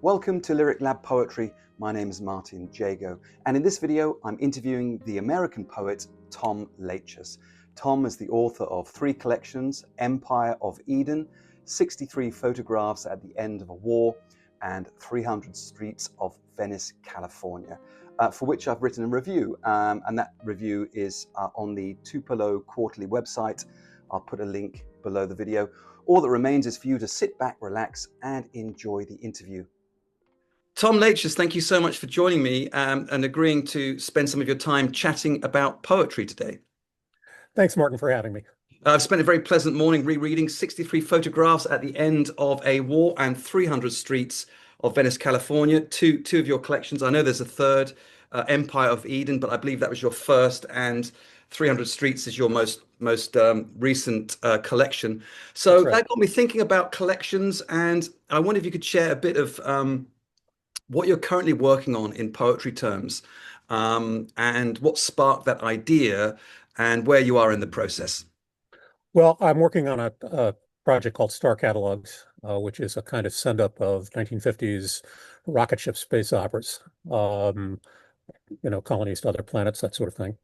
Welcome to Lyric Lab Poetry. My name is Martin Jago, and in this video I'm interviewing the American poet Tom Laichas. Tom is the author of 3 collections, Empire of Eden, 63 Photographs at the End of a War, and 300 Streets of Venice, California, for which I've written a review, and that review is on the Tupelo Quarterly website. I'll put a link below the video. All that remains is for you to sit back, relax, and enjoy the interview. Tom Laichas, thank you so much for joining me and agreeing to spend some of your time chatting about poetry today. Thanks, Martin, for having me. I've spent a very pleasant morning rereading 63 Photographs at the End of a War and 300 Streets of Venice, California, two of your collections. I know there's a third, Empire of Eden, but I believe that was your first, and 300 Streets is your most recent collection. So that got me thinking about collections, and I wonder if you could share a bit of what you're currently working on in poetry terms, and what sparked that idea and where you are in the process. Well, I'm working on a project called Star Catalogs, which is a kind of send-up of 1950s rocket ship space operas, colonies to other planets, that sort of thing.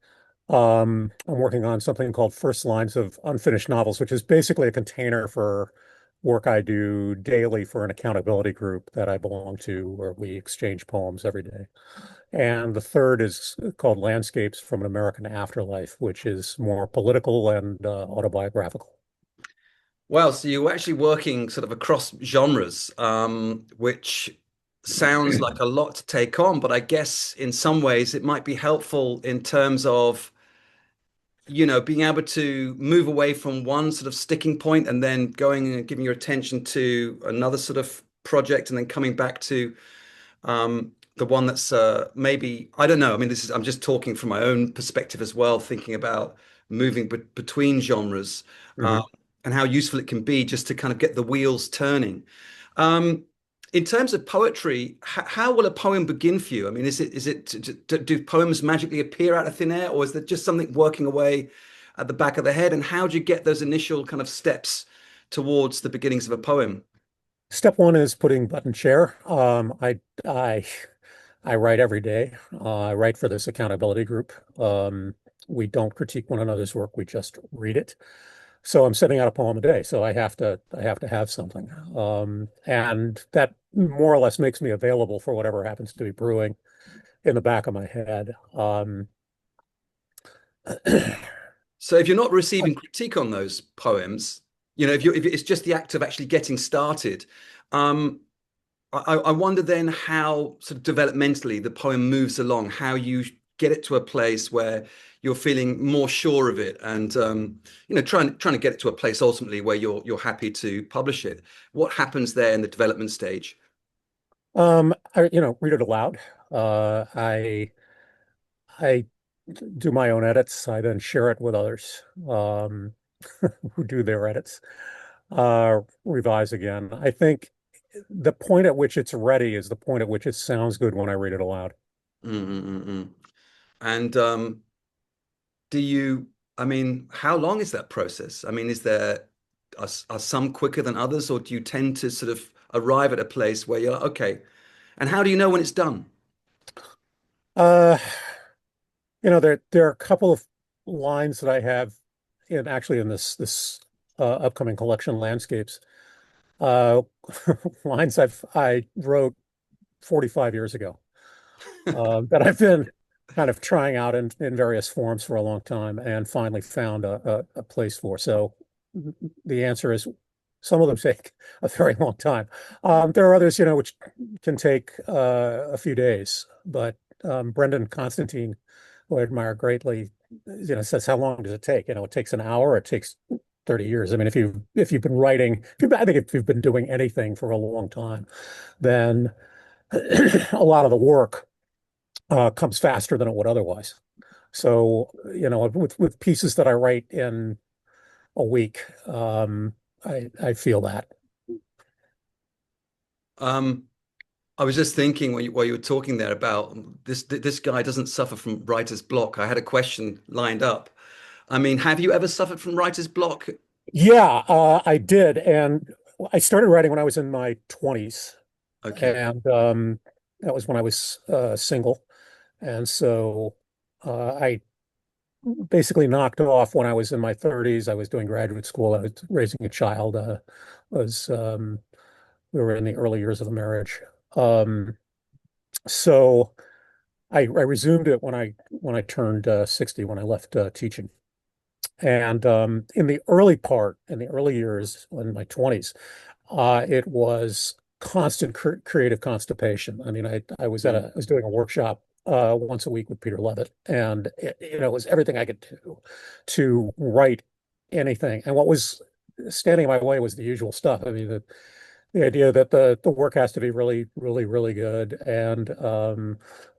I'm working on something called First Lines of Unfinished Novels, which is basically a container for work I do daily for an accountability group that I belong to, where we exchange poems every day. And the third is called Landscapes from an American Afterlife, which is more political and autobiographical. Well, so you're actually working sort of across genres, which sounds like a lot to take on, but I guess in some ways it might be helpful in terms of, being able to move away from one sort of sticking point and then going and giving your attention to another sort of project and then coming back to the one that's maybe, I don't know. I mean, I'm just talking from my own perspective as well, thinking about moving between genres, and how useful it can be just to kind of get the wheels turning. In terms of poetry, how will a poem begin for you? I mean, do poems magically appear out of thin air, or is there just something working away at the back of the head? And how do you get those initial kind of steps towards the beginnings of a poem? Step one is putting button chair. I write every day. I write for this accountability group. We don't critique one another's work. We just read it. So I'm sending out a poem a day. So I have to have something. And that more or less makes me available for whatever happens to be brewing in the back of my head. So if you're not receiving critique on those poems, if it's just the act of actually getting started, I wonder then how sort of developmentally the poem moves along, how you get it to a place where you're feeling more sure of it, and trying to get it to a place ultimately where you're happy to publish it. What happens there in the development stage? I read it aloud. I do my own edits. I then share it with others who do their edits. Revise again. I think the point at which it's ready is the point at which it sounds good when I read it aloud. And how long is that process? I mean, are some quicker than others, or do you tend to sort of arrive at a place where you're like, okay, and how do you know when it's done? There are a couple of lines that I have in this upcoming collection, Landscapes. Lines I wrote 45 years ago, that I've been kind of trying out in various forms for a long time, and finally found a place for. So the answer is some of them take a very long time. There are others, which can take a few days. But Brendan Constantine, who I admire greatly, says, how long does it take? It takes an hour, it takes 30 years. I mean, if you've been writing, I think if you've been doing anything for a long time, then a lot of the work comes faster than it would otherwise. So, with pieces that I write in a week, I feel that. I was just thinking while you were talking there about this guy doesn't suffer from writer's block. I had a question lined up. I mean, have you ever suffered from writer's block? Yeah, I did. And I started writing when I was in my 20s. Okay. And that was when I was single. And so I basically knocked off when I was in my 30s. I was doing graduate school. I was raising a child. Was We were in the early years of the marriage. So I resumed it when I turned 60, when I left teaching. And in the early years, in my 20s, it was constant creative constipation. I mean, Mm, I was doing a workshop once a week with Peter Levitt, and it was everything I could do to write anything. And what was standing in my way was the usual stuff. I mean, the idea that the work has to be really, really, really good, and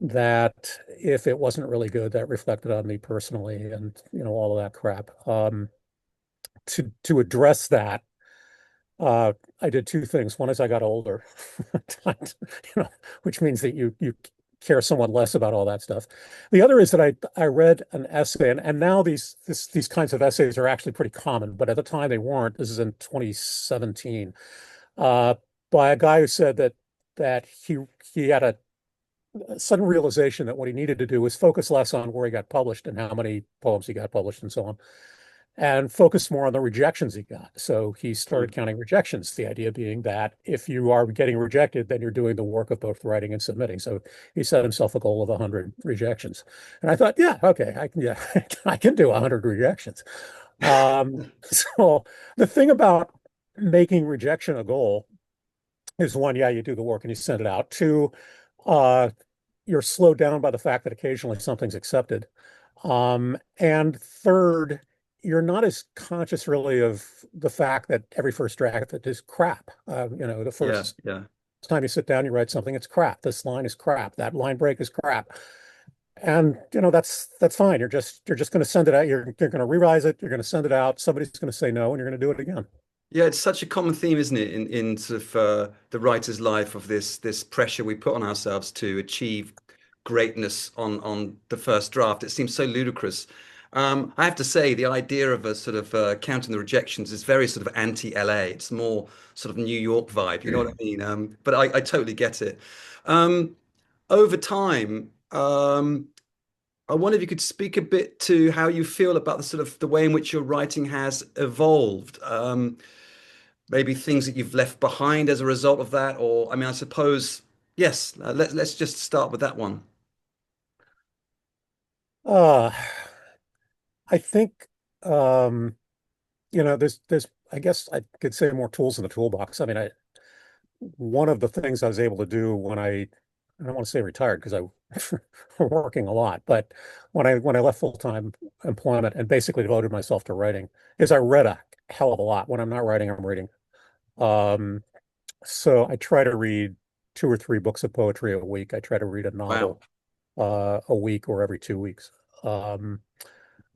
that if it wasn't really good, that reflected on me personally, and all of that crap. To address that, uh, I did two things. One is I got older, you know, which means that you care somewhat less about all that stuff. The other is that I read an essay, and now these kinds of essays are actually pretty common, but at the time they weren't. This is in 2017, uh, by a guy who said that he had a sudden realization that what he needed to do was focus less on where he got published and how many poems he got published and so on, and focus more on the rejections he got. So he started mm. counting rejections, the idea being that if you are getting rejected, then you're doing the work of both writing and submitting. So he set himself a goal of 100 rejections. And I thought, yeah, okay, yeah, I can do 100 rejections. So the thing about making rejection a goal is one, yeah, you do the work and you send it out. Two, uh, you're slowed down by the fact that occasionally something's accepted. And third, you're not as conscious really of the fact that every first draft is crap. The Yeah, first yeah. time you sit down, you write something, it's crap. This line is crap. That line break is crap. And that's fine. You're just going to send it out. You're going to revise it. You're going to send it out. Somebody's going to say no, and you're going to do it again. Yeah, it's such a common theme, isn't it, in sort of the writer's life of this pressure we put on ourselves to achieve greatness on the first draft. It seems so ludicrous. I have to say, the idea of a sort of counting the rejections is very sort of anti-LA. It's more sort of New York vibe. You know what I mean? But I totally get it. Um, Over time, I wonder if you could speak a bit to how you feel about the sort of the way in which your writing has evolved. Maybe things that you've left behind as a result of that, or I mean, I suppose yes. Let's just start with that one. Uh, I think um, there's I guess I could say more tools in the toolbox. I mean, I one of the things I was able to do I don't want to say retired because I were working a lot, but when I left full-time employment and basically devoted myself to writing, is I read a hell of a lot. When I'm not writing, I'm reading. Um, so I try to read two or three books of poetry a week. I try to read a Wow. novel a week or every 2 weeks.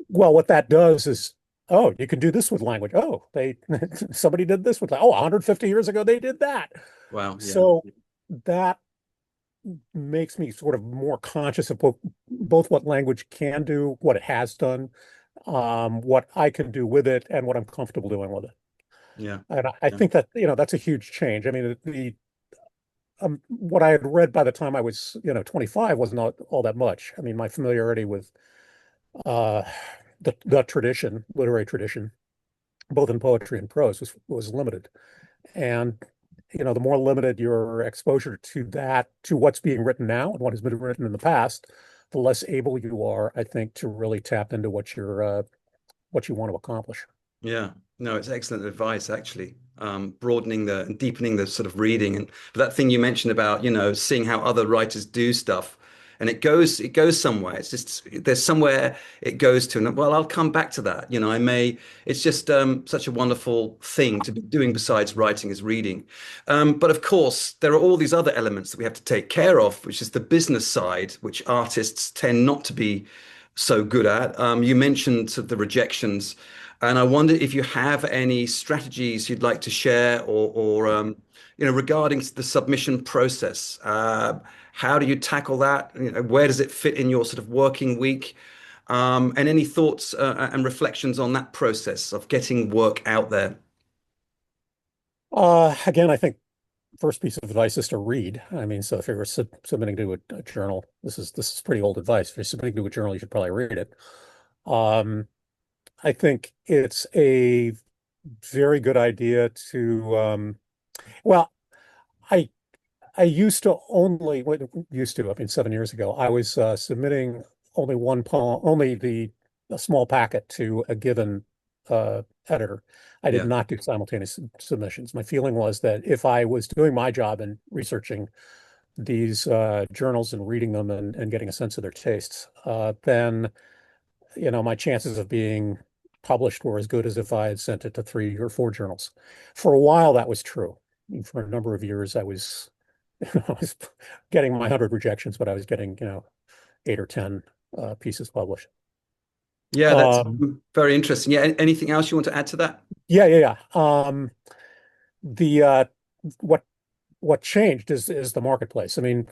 Well, what that does is, oh, you can do this with language. Oh, they somebody did this with, oh, 150 years ago they did that. Wow. Yeah. So that makes me sort of more conscious of both what language can do, what it has done, what I can do with it, and what I'm comfortable doing with it. Yeah. And I Yeah. think that, that's a huge change. I mean, the what I had read by the time I was, 25 was not all that much. I mean, my familiarity with uh, the tradition, literary tradition, both in poetry and prose, was limited. And the more limited your exposure to that, to what's being written now and what has been written in the past, the less able you are, I think, to really tap into what you want to accomplish. Yeah, no, it's excellent advice actually. Broadening the and deepening the sort of reading and but that thing you mentioned about, seeing how other writers do stuff and it goes somewhere. It's just there's somewhere it goes to. And well, I'll come back to that. It's just such a wonderful thing to be doing besides writing is reading. But of course, there are all these other elements that we have to take care of, which is the business side, which artists tend not to be so good at. You mentioned sort of the rejections. And I wonder if you have any strategies you'd like to share or regarding the submission process. How do you tackle that? Where does it fit in your sort of working week? And any thoughts and reflections on that process of getting work out there? Again, I think first piece of advice is to read. I mean, so if you're submitting to a journal, this is pretty old advice. If you're submitting to a journal, you should probably read it. Um, I think it's a very good idea to well, I I used to only what used to, I mean 7 years ago, I was submitting only one poem, only the a small packet to a given editor. I did Yeah. not do simultaneous submissions. My feeling was that if I was doing my job and researching these journals and reading them and getting a sense of their tastes, then my chances of being published were as good as if I had sent it to 3 or 4 journals. For a while, that was true. For a number of years, I was getting my 100 rejections, but I was getting, 8 or 10 pieces published. Yeah, that's Um, very interesting. Yeah, anything else you want to add to that? yeah, yeah, yeah. The what what changed is the marketplace. I mean,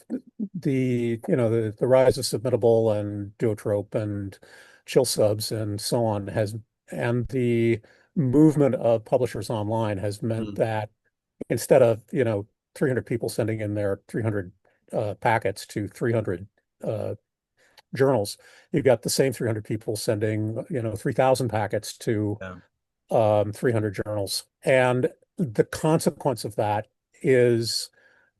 the rise of Submittable and Duotrope and Chill Subs and so on has and the movement of publishers online has meant Mm, that instead of 300 people sending in their 300 packets to 300 uh, journals, you've got the same 300 people sending 3,000 packets to yeah. 300 journals, and the consequence of that is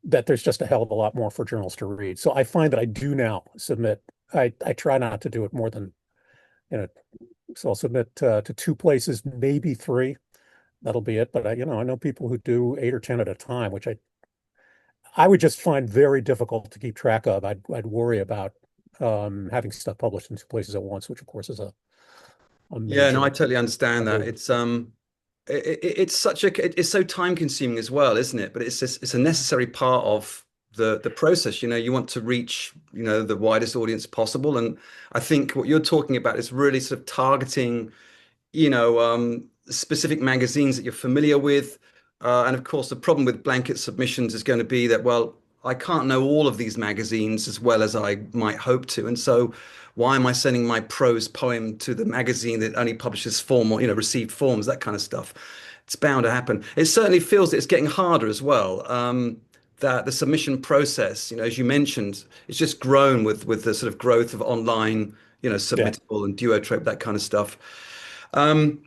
that there's just a hell of a lot more for journals to read. So I find that I do now submit. I try not to do it more than you know. So I'll submit to 2 places, maybe 3. That'll be it. But I know people who do 8 or 10 at a time, which I would just find very difficult to keep track of. I'd worry about having stuff published in 2 places at once, which of course is a Yeah, no, I major totally understand that. liability. It's such it's so time consuming as well, isn't it? But it's a necessary part of the process. You want to reach, the widest audience possible. And I think what you're talking about is really sort of targeting specific magazines that you're familiar with. And of course, the problem with blanket submissions is going to be that, well, I can't know all of these magazines as well as I might hope to. And so why am I sending my prose poem to the magazine that only publishes formal, received forms, that kind of stuff? It's bound to happen. It certainly feels that it's getting harder as well. That the submission process, as you mentioned, it's just grown with the sort of growth of online, Yeah. submittable and duotrope, that kind of stuff. Um,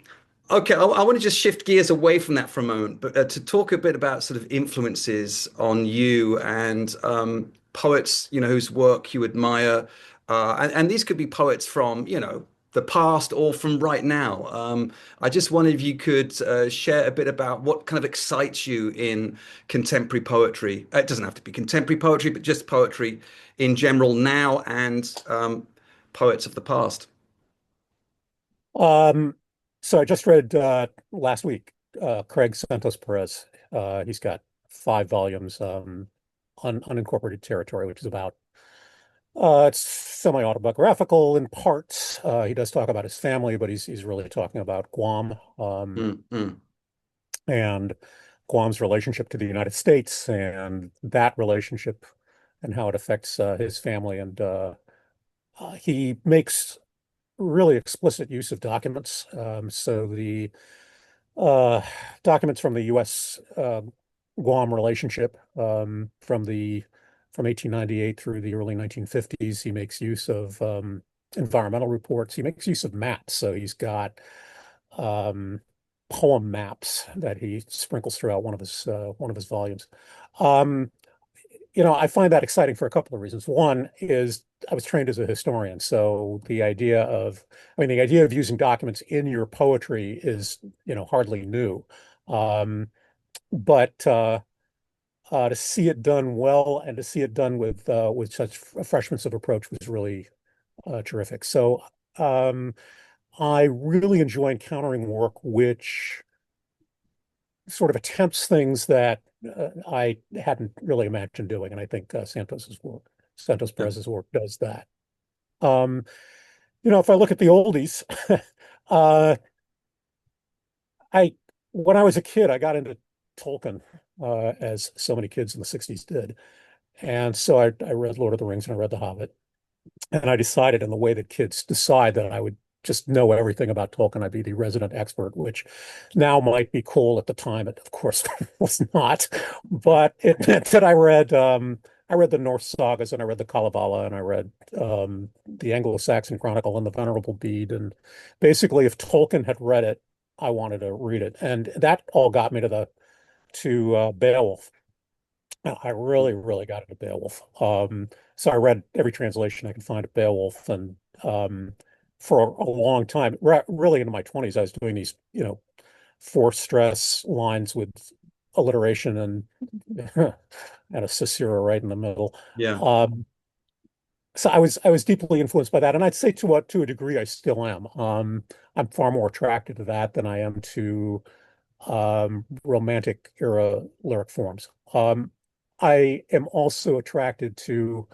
okay, I want to just shift gears away from that for a moment, but to talk a bit about sort of influences on you and poets, whose work you admire, and these could be poets from, the past or from right now. I just wondered if you could share a bit about what kind of excites you in contemporary poetry. It doesn't have to be contemporary poetry, but just poetry in general now and poets of the past. Um, so I just read last week Craig Santos Perez. He's got 5 volumes, Unincorporated Territory, which is about it's semi-autobiographical in parts. He does talk about his family, but he's really talking about Guam, Mm, mm, and Guam's relationship to the United States and that relationship and how it affects his family. And he makes really explicit use of documents. So the uh, documents from the U.S. Guam relationship from 1898 through the early 1950s. He makes use of environmental reports. He makes use of maps. So he's got um, poem maps that he sprinkles throughout one of his volumes. Um, I find that exciting for a couple of reasons. One is I was trained as a historian, so the idea of using documents in your poetry is, hardly new. Um, but to see it done well and to see it done with such a freshness of approach was really terrific. So um, I really enjoy encountering work which sort of attempts things that I hadn't really imagined doing, and I think Santos yeah. Perez's work does that. Um, if I look at the oldies, uh, I when I was a kid, I got into Tolkien, as so many kids in the '60s did, and so I read Lord of the Rings and I read The Hobbit, and I decided in the way that kids decide that I would just know everything about Tolkien. I'd be the resident expert, which now might be cool. At the time, it of course was not. But it meant that I read the Norse sagas, and I read the Kalevala, and I read the Anglo-Saxon Chronicle and the Venerable Bede. And basically, if Tolkien had read it, I wanted to read it, and that all got me to Beowulf. I really, really got into Beowulf. So I read every translation I could find of Beowulf, and for a long time, really into my 20s, I was doing these, four stress lines with alliteration and and a caesura right in the middle. Yeah. Um, so I was deeply influenced by that, and I'd say to a degree I still am. I'm far more attracted to that than I am to romantic era lyric forms. I am also attracted to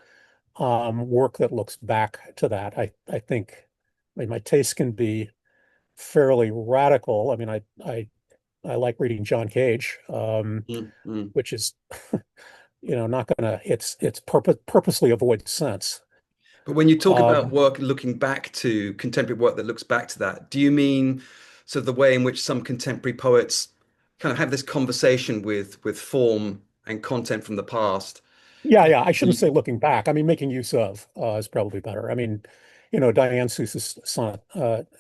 work that looks back to that. I think, I mean, my taste can be fairly radical. I mean, I like reading John Cage, Mm, mm. which is, not gonna, it's purposely avoid sense. But when you talk about Um, work looking back to contemporary work that looks back to that, do you mean sort of the way in which some contemporary poets kind of have this conversation with form and content from the past? yeah, yeah, I shouldn't say looking back. I mean, making use of is probably better. I mean, Diane Seuss's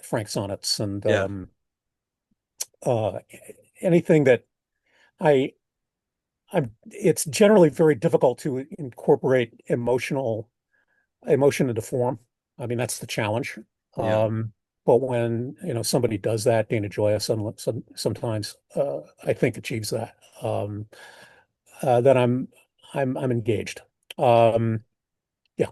Frank sonnets, and Yeah, uh, anything that I, it's generally very difficult to incorporate emotion into form. I mean, that's the challenge. yeah. Um, but when, somebody does that, Dana Gioia sometimes, I think achieves that, then I'm engaged. Um, yeah.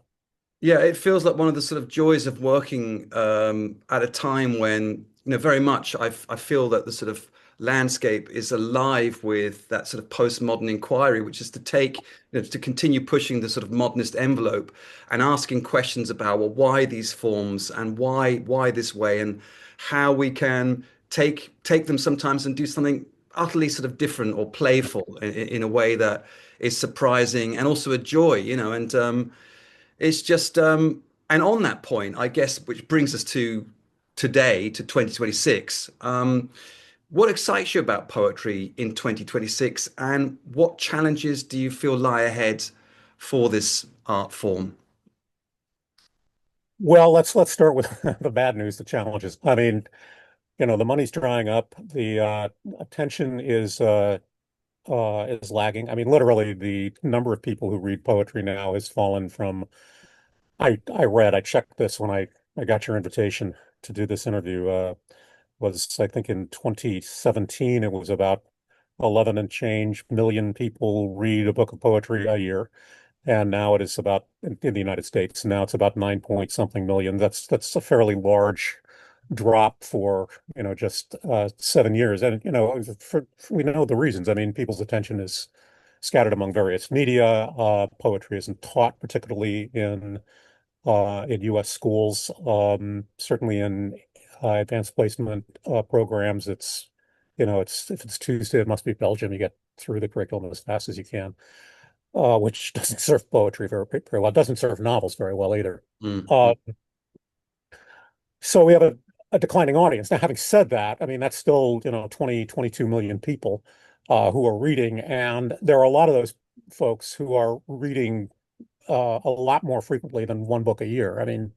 Yeah, it feels like one of the sort of joys of working at a time when, very much I feel that the sort of landscape is alive with that sort of postmodern inquiry, which is to take, to continue pushing the sort of modernist envelope and asking questions about, well, why these forms and why this way, and how we can take them sometimes and do something utterly sort of different or playful in a way that is surprising and also a joy, and it's just, and on that point, I guess, which brings us to today, to 2026. What excites you about poetry in 2026, and what challenges do you feel lie ahead for this art form? Well, let's start with the bad news, the challenges. I mean, the money's drying up. The attention is lagging. I mean, literally, the number of people who read poetry now has fallen from. I checked this when I got your invitation to do this interview. Was I think in 2017 it was about 11 and change million people read a book of poetry a year, and now it is about in the United States. Now it's about 9 point something million. That's a fairly large drop for just 7 years, and we know the reasons. I mean, people's attention is scattered among various media. Poetry isn't taught particularly in U.S. schools. Certainly in advanced placement programs, it's if it's Tuesday, it must be Belgium. You get through the curriculum as fast as you can, which doesn't serve poetry very well. It doesn't serve novels very well either. Mm, Uh, mm, so we have a declining audience. Now, having said that, I mean, that's still, 20, 22 million people who are reading. And there are a lot of those folks who are reading a lot more frequently than one book a year. I mean,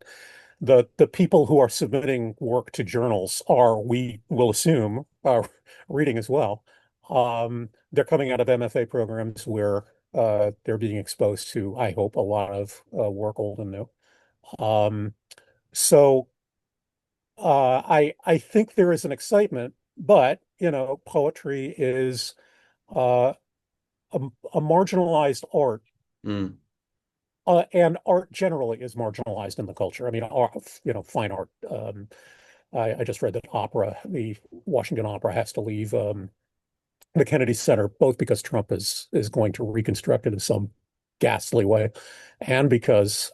the people who are submitting work to journals are, we will assume, reading as well. They're coming out of MFA programs where they're being exposed to, I hope, a lot of work old and new. Um, so I think there is an excitement, but poetry is uh, a, a marginalized art. mm, And art generally is marginalized in the culture. I mean, fine art. I just read that the Washington Opera has to leave the Kennedy Center, both because Trump is going to reconstruct it in some ghastly way, and because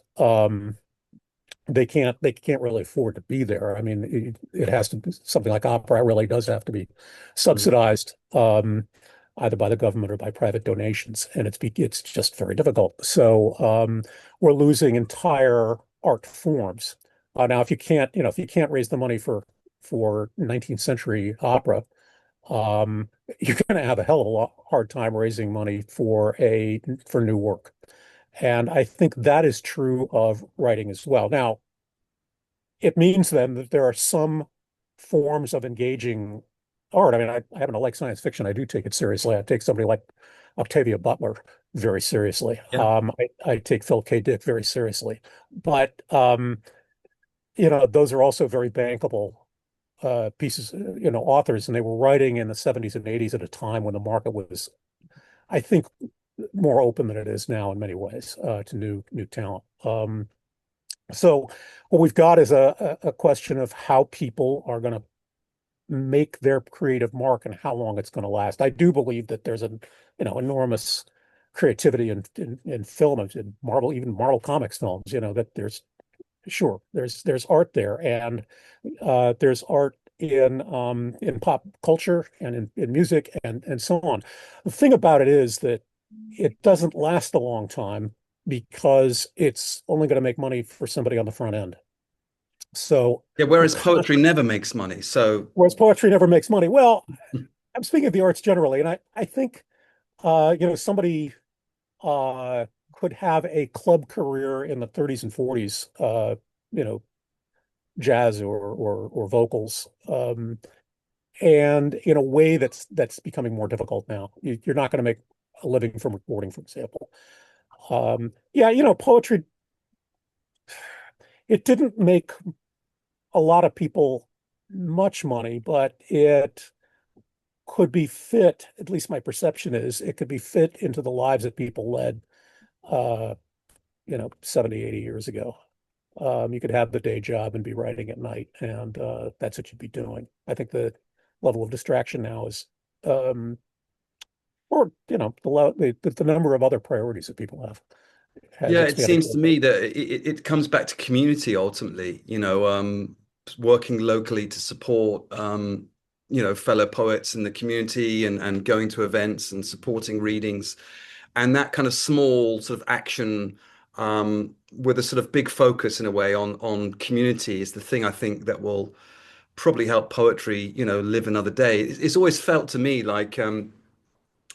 they can't really afford to be there. I mean, it has to be something like opera really does have to be mm, subsidized either by the government or by private donations, and it's just very difficult. So we're losing entire art forms. Now, if you can't raise the money for 19th century opera, um, you're going to have a hell of a lot hard time raising money for new work. And I think that is true of writing as well. Now, it means then that there are some forms of engaging art. I mean, I happen to like science fiction. I do take it seriously. I take somebody like Octavia Butler very seriously. Yeah. I take Phil K. Dick very seriously. But those are also very bankable pieces, authors, and they were writing in the 70s and 80s at a time when the market was, I think, more open than it is now in many ways to new talent. So what we've got is a question of how people are going to make their creative mark and how long it's going to last. I do believe that there's an enormous creativity in film and in Marvel, even Marvel Comics films. That there's art there, and there's art in pop culture and in music and so on. The thing about it is that it doesn't last a long time because it's only going to make money for somebody on the front end. So Yeah, we're whereas con poetry never makes money. So whereas poetry never makes money. Well, I'm speaking of the arts generally, and I think somebody uh, could have a club career in the 30s and 40s, you know, jazz or vocals, and in a way that's becoming more difficult now. You're not going to make a living from recording, for example. Yeah, poetry, it didn't make a lot of people much money, but it could be fit, at least my perception is, it could be fit into the lives that people led, uh, 70, 80 years ago. You could have the day job and be writing at night, and that's what you'd be doing. I think the level of distraction now is, or the number of other priorities that people have has yeah, it expanded seems quite to a bit. me that it comes back to community ultimately, working locally to support, fellow poets in the community and going to events and supporting readings and that kind of small sort of action with a sort of big focus in a way on community is the thing I think that will probably help poetry, live another day. It's always felt to me like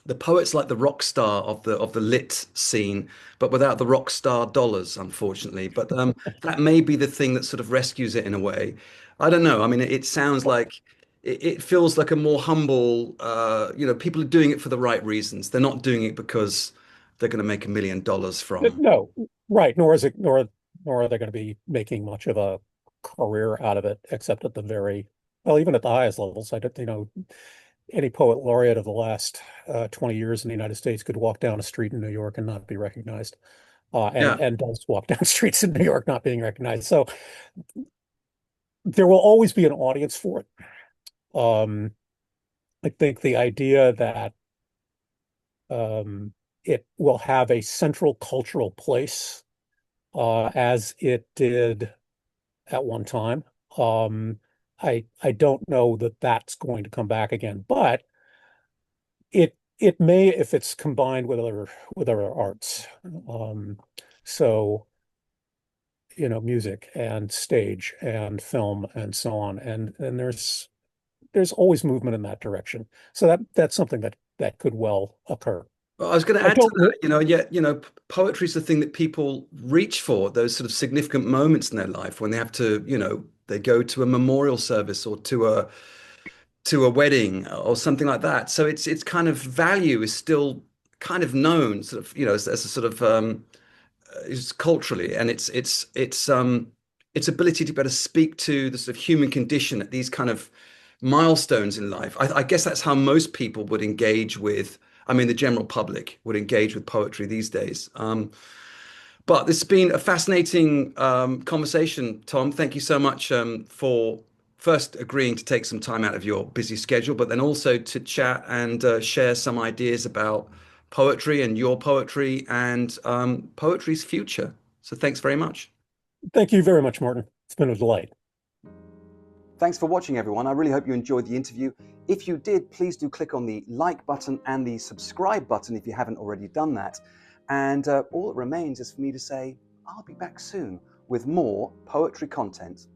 the poet's like the rock star of the lit scene, but without the rock star dollars, unfortunately. But that may be the thing that sort of rescues it in a way. I don't know. I mean, it sounds like it feels like a more humble. People are doing it for the right reasons. They're not doing it because they're going to make $1 million from. No, right. Nor are they going to be making much of a career out of it, except at the even at the highest levels. I don't, any poet laureate of the last 20 years in the United States could walk down a street in New York and not be recognized, Yeah. and does walk down streets in New York not being recognized. So there will always be an audience for it. Um, I think the idea that um, it will have a central cultural place as it did at one time. Um, I don't know that that's going to come back again, but it may if it's combined with other arts. So music and stage and film and so on, and there's always movement in that direction. So that's something that could well occur. Well, I was going to I add to don't that, yet, poetry is the thing that people reach for, those sort of significant moments in their life when they have to, they go to a memorial service or to a wedding or something like that. So it's kind of value is still kind of known, sort of, as a sort of is culturally, and its ability to be able to speak to the sort of human condition at these kind of milestones in life. I guess that's how most people would engage with. I mean, the general public would engage with poetry these days. But this has been a fascinating conversation, Tom. Thank you so much for first agreeing to take some time out of your busy schedule, but then also to chat and share some ideas about poetry and your poetry and poetry's future. So thanks very much. Thank you very much, Martin. It's been a delight. Thanks for watching, everyone. I really hope you enjoyed the interview. If you did, please do click on the like button and the subscribe button if you haven't already done that. And all that remains is for me to say, I'll be back soon with more poetry content